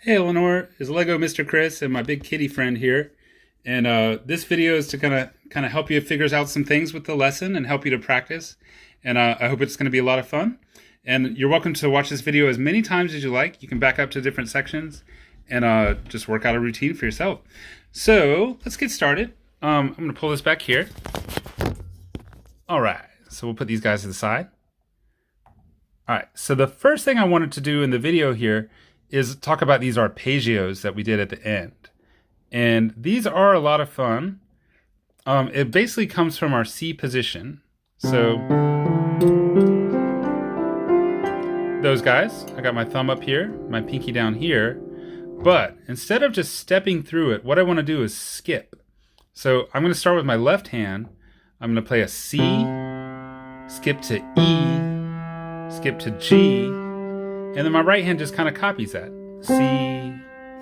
Hey Elanor, is Lego Mr. Chris and my big kitty friend here. And this video is to kind of help you figure out some things with the lesson and help you to practice. And I hope it's going to be a lot of fun. And you're welcome to watch this video as many times as you like. You can back up to different sections and just work out a routine for yourself. So let's get started. I'm going to pull this back here. All right, so we'll put these guys to the side. All right, so the first thing I wanted to do in the video here is talk about these arpeggios that we did at the end. And these are a lot of fun. It basically comes from our C position. So those guys, I got my thumb up here, my pinky down here. But instead of just stepping through it, what I want to do is skip. So I'm going to start with my left hand. I'm going to play a C, skip to E, skip to G, and then my right hand just kind of copies that. C,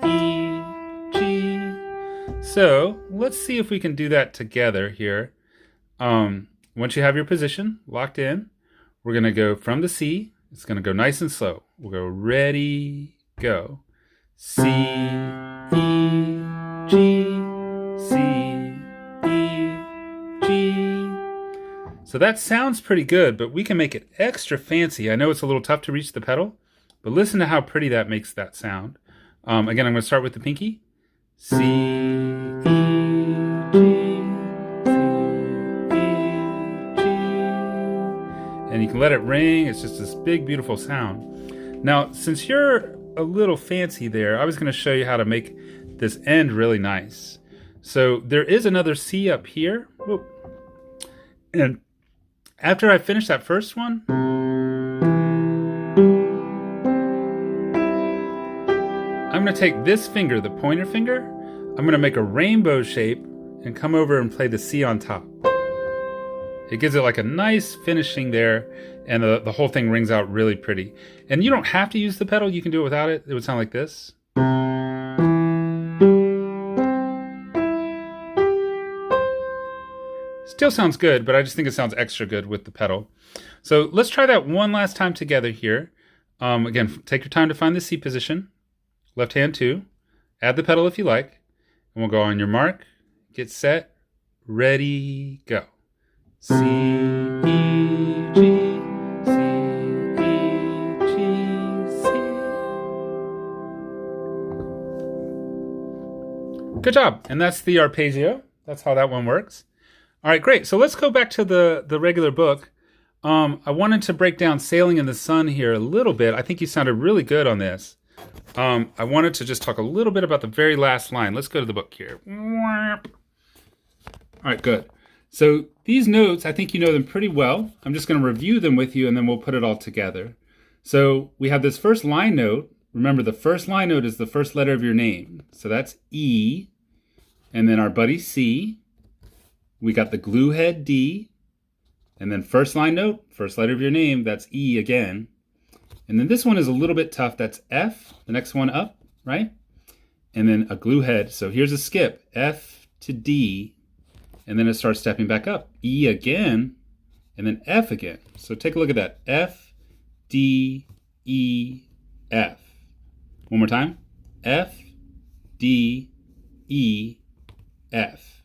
E, G. So let's see if we can do that together here. Once you have your position locked in, we're going to go from the C. It's going to go nice and slow. We'll go ready, go. C, E, G, C, E, G. So that sounds pretty good, but we can make it extra fancy. I know it's a little tough to reach the pedal, but listen to how pretty that makes that sound. Again, I'm going to start with the pinky. C, E, G, C, E, G. And you can let it ring. It's just this big, beautiful sound. Now, since you're a little fancy there, I was going to show you how to make this end really nice. So there is another C up here. Whoop. And after I finish that first one, I'm going to take this finger, the pointer finger, I'm going to make a rainbow shape and come over and play the C on top. It gives it like a nice finishing there, and the whole thing rings out really pretty. And you don't have to use the pedal, you can do it without it. It would sound like this. Still sounds good, but I just think it sounds extra good with the pedal. So let's try that one last time together here. Again, take your time to find the C position. Left hand too. Add the pedal if you like. And we'll go on your mark, get set, ready, go. C, E, G, C, E, G, C. Good job. And that's the arpeggio. That's how that one works. All right, great. So let's go back to the regular book. I wanted to break down Sailing in the Sun here a little bit. I think you sounded really good on this. I wanted to just talk a little bit about the very last line. Let's go to the book here. All right, good. So these notes, I think you know them pretty well. I'm just going to review them with you, and then we'll put it all together. So we have this first line note. Remember, the first line note is the first letter of your name. So that's E, and then our buddy C. We got the glue head D, and then first line note, first letter of your name, that's E again. And then this one is a little bit tough, that's F, the next one up, right? And then a glue head, so here's a skip, F to D, and then it starts stepping back up. E again, and then F again. So take a look at that, F, D, E, F. One more time, F, D, E, F.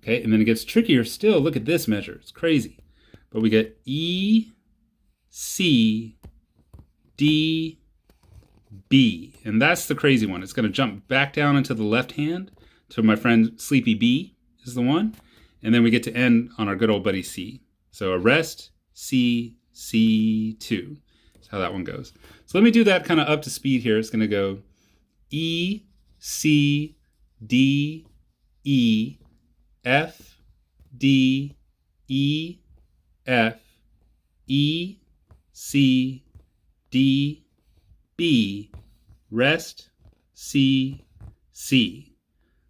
Okay, and then it gets trickier still. Look at this measure. It's crazy. But we get E, C, D, B. And that's the crazy one. It's going to jump back down into the left hand to my friend Sleepy B is the one. And then we get to end on our good old buddy C. So a rest, C, C2. That's how that one goes. So let me do that kind of up to speed here. It's going to go E, C, D, E, F, D, E, F, E, C, D, B, rest, C, C.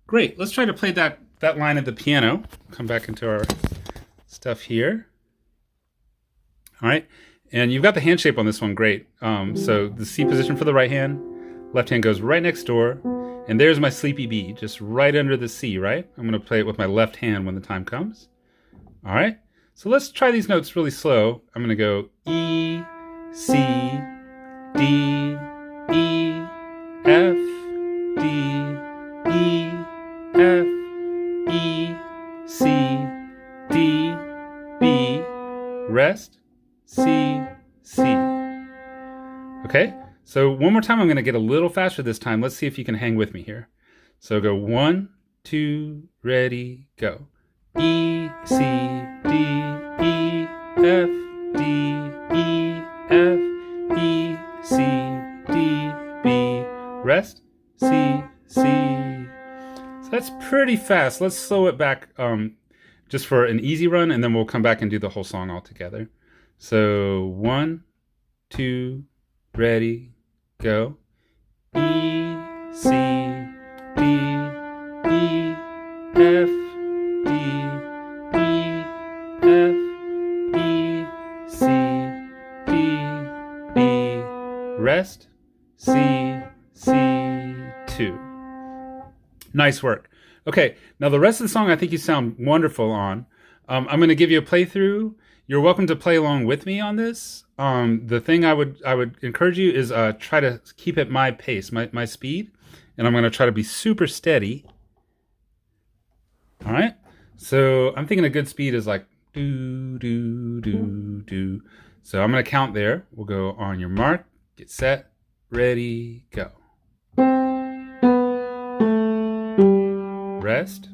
Great, let's try to play that line at the piano. Come back into our stuff here. All right, and you've got the hand shape on this one, great. So the C position for the right hand, left hand goes right next door, and there's my Sleepy B, just right under the C, right? I'm gonna play it with my left hand when the time comes. All right, so let's try these notes really slow. I'm gonna go E, C, D, E, F, E, F, E, C, D, B, rest, C, C. Okay, so one more time, I'm going to get a little faster this time. Let's see if you can hang with me here. So go 1, 2, ready, go. E, C, D, E, F, D, E, F, E, C, D, B, rest, C, C. So that's pretty fast. Let's slow it back just for an easy run, and then we'll come back and do the whole song all together. So 1, 2, ready, go. E, C, D, E, F, D, E, F, E, C, D, B, rest, C, C2. Nice work. Okay, now the rest of the song I think you sound wonderful on. I'm going to give you a playthrough. You're welcome to play along with me on this. The thing I would encourage you is try to keep at my pace, my speed, and I'm going to try to be super steady. All right. So I'm thinking a good speed is like do do do do. So I'm going to count there. We'll go on your mark, get set, ready, go. Rest.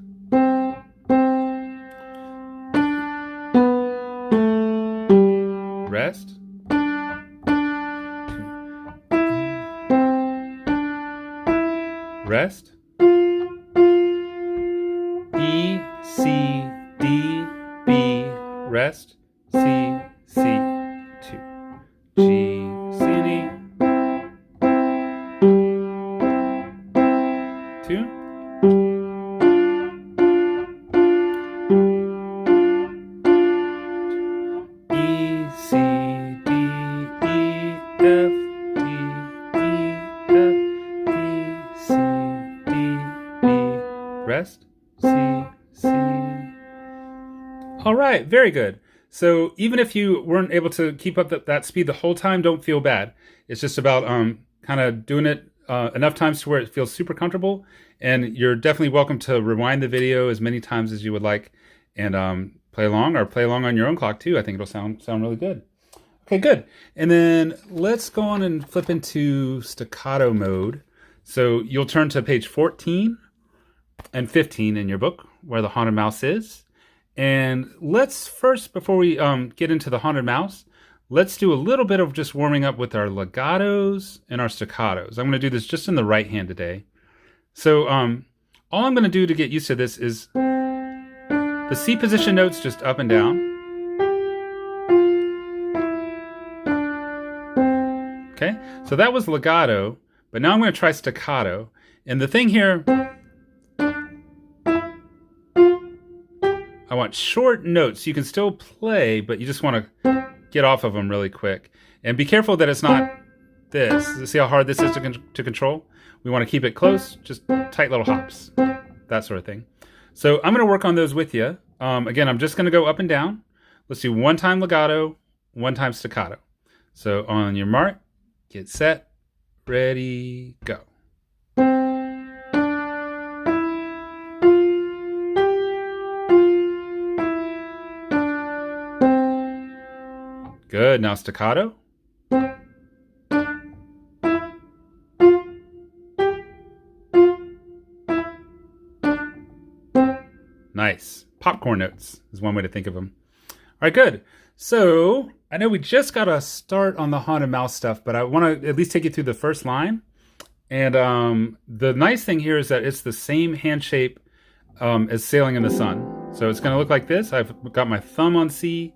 Rest. Rest. E, C, D, B, rest, C, C, 2. G, C, and E. 2. E, C, D, E, F, D, E, F, D, C, D, B, rest, C, C. All right, very good. So even if you weren't able to keep up that speed the whole time, don't feel bad. It's just about kind of doing it enough times to where it feels super comfortable. And you're definitely welcome to rewind the video as many times as you would like and play along, or play along on your own clock too. I think it'll sound really good. Okay, good. And then let's go on and flip into staccato mode. So you'll turn to page 14 and 15 in your book where the haunted mouse is. And let's first, before we get into the haunted mouse, let's do a little bit of just warming up with our legatos and our staccatos. I'm going to do this just in the right hand today. So all I'm going to do to get used to this is the C position notes just up and down. Okay, so that was legato, but now I'm going to try staccato. And the thing here, I want short notes. You can still play, but you just want to get off of them really quick. And be careful that it's not this. See how hard this is to control? We want to keep it close, just tight little hops, that sort of thing. So I'm going to work on those with you. Again, I'm just going to go up and down. Let's do 1 time legato, 1 time staccato. So on your mark, get set, ready, go. Good, now staccato. Nice. Popcorn notes is one way to think of them. All right, good. So I know we just got to start on the haunted mouse stuff, but I want to at least take you through the first line. And the nice thing here is that it's the same hand shape as Sailing in the Sun. So it's going to look like this. I've got my thumb on C,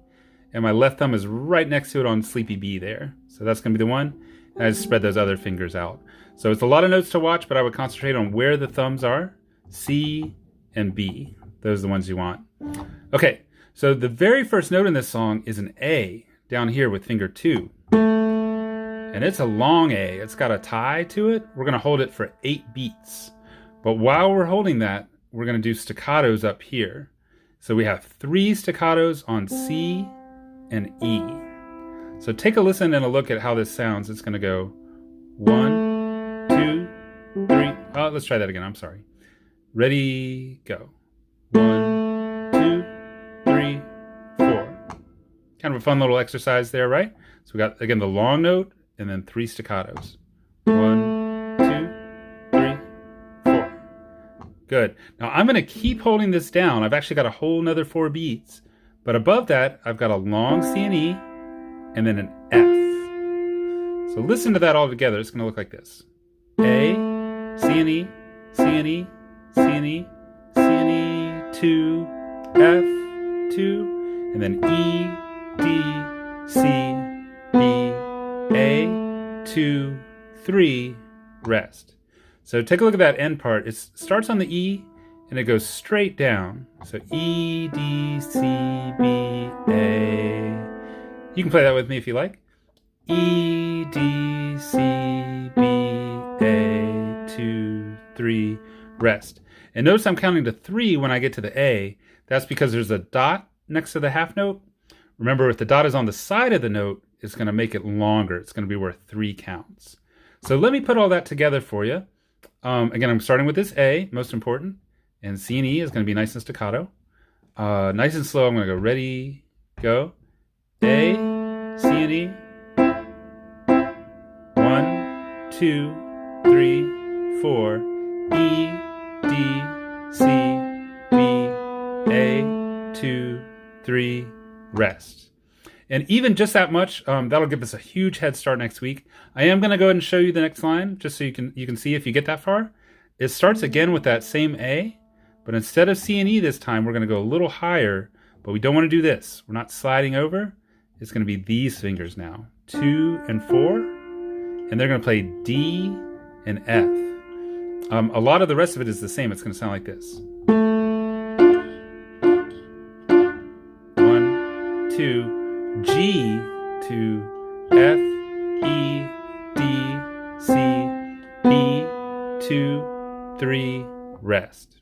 and my left thumb is right next to it on Sleepy B there. So that's going to be the one. And I just spread those other fingers out. So it's a lot of notes to watch, but I would concentrate on where the thumbs are. C and B. Those are the ones you want. Okay, so the very first note in this song is an A down here with finger 2. And it's a long A. It's got a tie to it. We're going to hold it for 8 beats. But while we're holding that, we're going to do staccatos up here. So we have 3 staccatos on C and E. So take a listen and a look at how this sounds. It's going to go 1, 2, 3. Oh, Let's try that again. I'm sorry. Ready, go. 1, 2, 3, 4. Kind of a fun little exercise there, right? So we got, again, the long note and then 3 staccatos. 1, 2, 3, 4. Good. Now I'm going to keep holding this down. I've actually got a whole nother 4 beats. But above that, I've got a long C and E and then an F. So listen to that all together. It's going to look like this. A, C and E, C and E, C and E, C and E, 2, F, 2, and then E, D, C, B, A, 2, 3, rest. So take a look at that end part. It starts on the E and it goes straight down. So E, D, C, B, A. You can play that with me if you like. E, D, C, B, A, 2, 3, rest. And notice I'm counting to 3 when I get to the A. That's because there's a dot next to the half note. Remember, if the dot is on the side of the note, it's going to make it longer. It's going to be worth 3 counts. So let me put all that together for you. Again, I'm starting with this A, most important. And C and E is going to be nice and staccato. Nice and slow, I'm going to go ready, go. A, C and E. 1, 2, 3, 4. E, D, C, B, A, 2, 3, rest. And even just that much, that'll give us a huge head start next week. I am going to go ahead and show you the next line, just so you can see if you get that far. It starts again with that same A, but instead of C and E this time, we're going to go a little higher, but we don't want to do this. We're not sliding over. It's going to be these fingers now, 2 and 4, and they're going to play D and F. A lot of the rest of it is the same. It's going to sound like this. 1, 2, G to F, E, D, C, B, 2, 3, rest.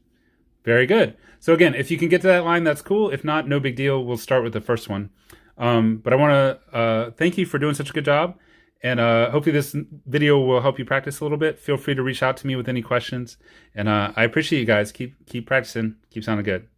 Very good. So again, if you can get to that line, that's cool. If not, no big deal. We'll start with the first one. But I want to thank you for doing such a good job. And hopefully this video will help you practice a little bit. Feel free to reach out to me with any questions. And I appreciate you guys. Keep practicing. Keep sounding good.